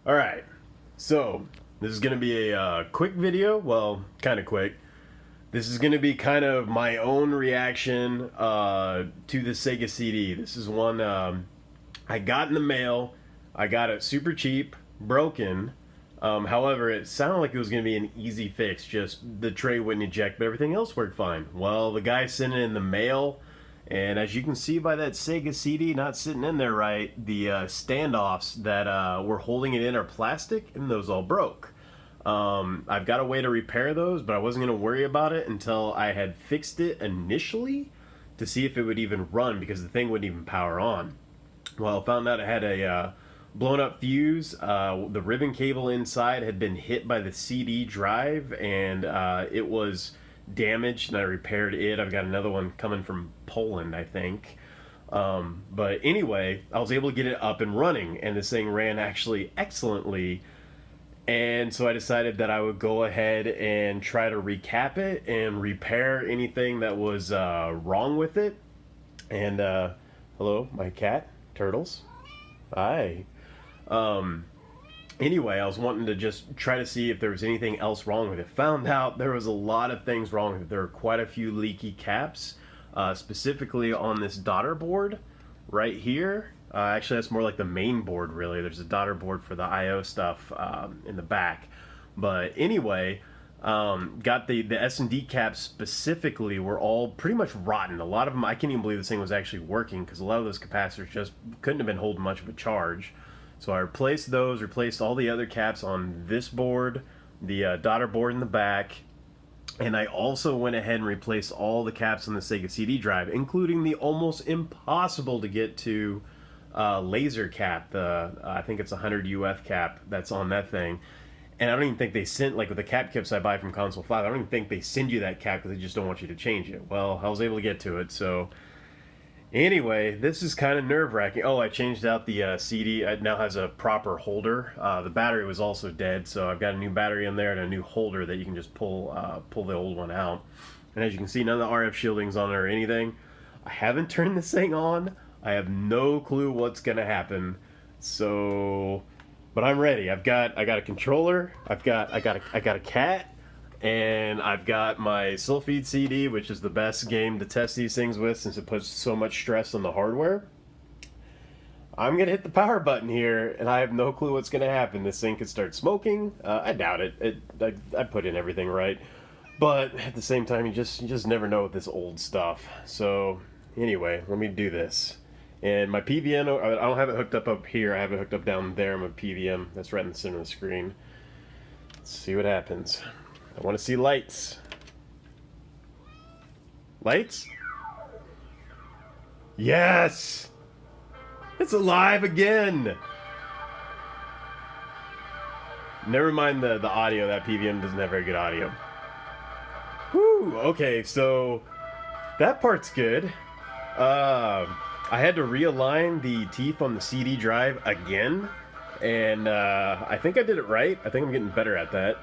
Alright, so this is going to be a quick video. Well, kind of quick. This is going to be kind of my own reaction to the Sega CD. This is one I got in the mail. I got it super cheap, broken. However, it sounded like it was going to be an easy fix. Just the tray wouldn't eject, but everything else worked fine. Well, the guy sent it in the mail. And as you can see by that Sega CD not sitting in there right, the standoffs that were holding it in are plastic, and those all broke. I've got a way to repair those, but I wasn't going to worry about it until I had fixed it initially to see if it would even run, because the thing wouldn't even power on. Well, I found out it had a blown up fuse. The ribbon cable inside had been hit by the CD drive, and it was damaged, and I repaired it. I've got another one coming from Poland, I think. But anyway, I was able to get it up and running, and this thing ran actually excellently. And so I decided that I would go ahead and try to recap it and repair anything that was wrong with it. And hello, my cat, Turtles. Hi. Anyway, I was wanting to just try to see if there was anything else wrong with it. Found out there was a lot of things wrong with it. There were quite a few leaky caps, specifically on this daughter board right here. Actually, that's more like the main board, really. There's a daughter board for the I/O stuff in the back. But anyway, got the S&D caps specifically were all pretty much rotten. A lot of them, I can't even believe this thing was actually working, because a lot of those capacitors just couldn't have been holding much of a charge. So I replaced those, replaced all the other caps on this board, the daughter board in the back, and I also went ahead and replaced all the caps on the Sega CD drive, including the almost impossible to get to laser cap, I think it's a 100 UF cap that's on that thing. And I don't even think they sent, like with the cap kits I buy from Console 5, I don't even think they send you that cap because they just don't want you to change it. Well, I was able to get to it, so anyway, this is kind of nerve-wracking. Oh, I changed out the CD. It now has a proper holder. The battery was also dead, so I've got a new battery in there and a new holder that you can just pull the old one out. And as you can see, none of the RF shielding's on it or anything. I haven't turned this thing on. I have no clue what's gonna happen. So, but I'm ready. I got a controller. I got a cat. And I've got my Sylpheed CD, which is the best game to test these things with since it puts so much stress on the hardware. I'm going to hit the power button here, and I have no clue what's going to happen. This thing could start smoking. I doubt it. I put in everything right. But at the same time, you just never know with this old stuff. So anyway, let me do this. And my PVM, I don't have it hooked up here. I have it hooked up down there. My PVM, that's right in the center of the screen. Let's see what happens. I want to see lights. Lights? Yes! It's alive again! Never mind the audio. That PVM doesn't have very good audio. Whew, okay, so that part's good. I had to realign the teeth on the CD drive again, and I think I did it right. I think I'm getting better at that.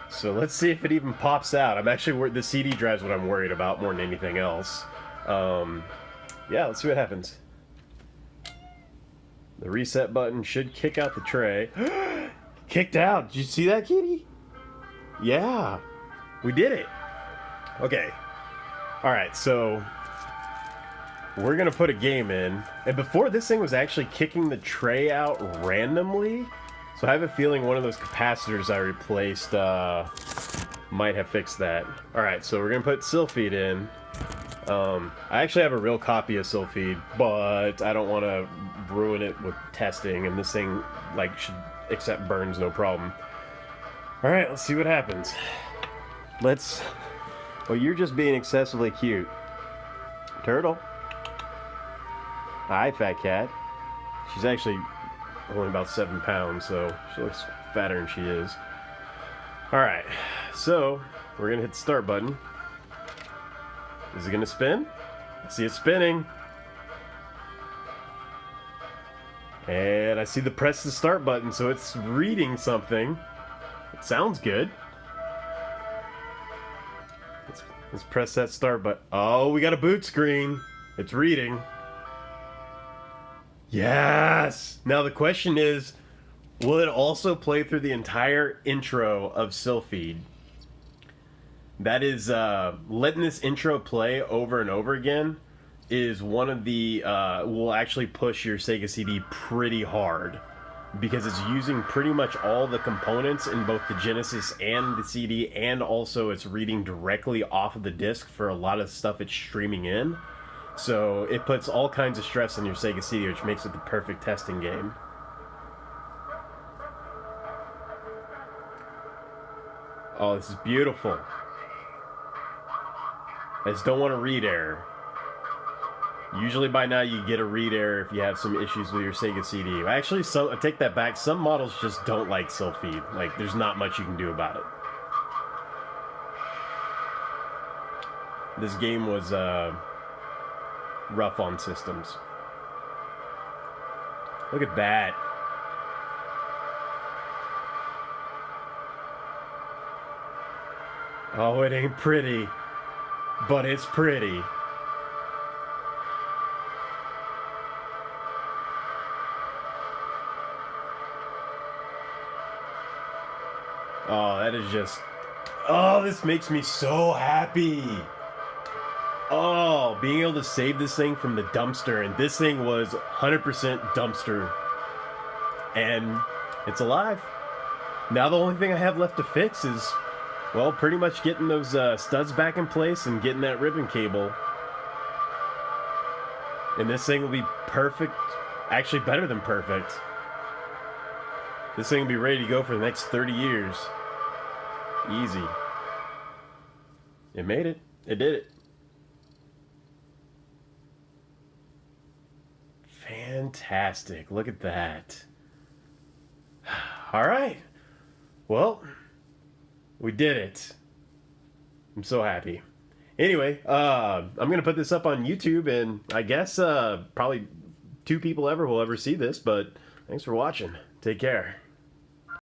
So let's see if it even pops out. I'm actually worried. The CD drive's what I'm worried about more than anything else. Yeah, let's see what happens. The reset button should kick out the tray. Kicked out. Did you see that, kitty? Yeah, we did it. Okay. All right, so we're gonna put a game in. And before, this thing was actually kicking the tray out randomly. So I have a feeling one of those capacitors I replaced might have fixed that. Alright, so we're going to put Sylpheed in. I actually have a real copy of Sylpheed, but I don't want to ruin it with testing, and this thing should accept burns no problem. Alright, let's see what happens. Well, you're just being excessively cute. Turtle. Hi, fat cat. She's actually only about 7 pounds, so she looks fatter than she is. Alright, so we're gonna hit the start button. Is it gonna spin? I see it spinning. And I see the press the start button, so it's reading something. It sounds good. Let's press that start button. Oh, we got a boot screen. It's reading. Yes! Now the question is, Will it also play through the entire intro of Sylphied? That is, letting this intro play over and over again is one of the, will actually push your Sega CD pretty hard. Because it's using pretty much all the components in both the Genesis and the CD, and also it's reading directly off of the disc for a lot of stuff it's streaming in. So it puts all kinds of stress on your Sega CD, which makes it the perfect testing game. Oh, this is beautiful. I just don't want a read error. Usually by now you get a read error if you have some issues with your Sega CD. Actually, I take that back. Some models just don't like Sylphied. Like, there's not much you can do about it. This game was rough on systems. Look at that. Oh, it ain't pretty, but it's pretty. Oh, that is just... Oh, this makes me so happy. Oh, being able to save this thing from the dumpster. And this thing was 100% dumpster. And it's alive. Now the only thing I have left to fix is, well, pretty much getting those studs back in place and getting that ribbon cable. And this thing will be perfect. Actually, better than perfect. This thing will be ready to go for the next 30 years. Easy. It made it. It did it. Fantastic. Look at that. All right. Well, we did it. I'm so happy. Anyway, I'm going to put this up on YouTube, and I guess probably 2 people ever will ever see this, but thanks for watching. Take care.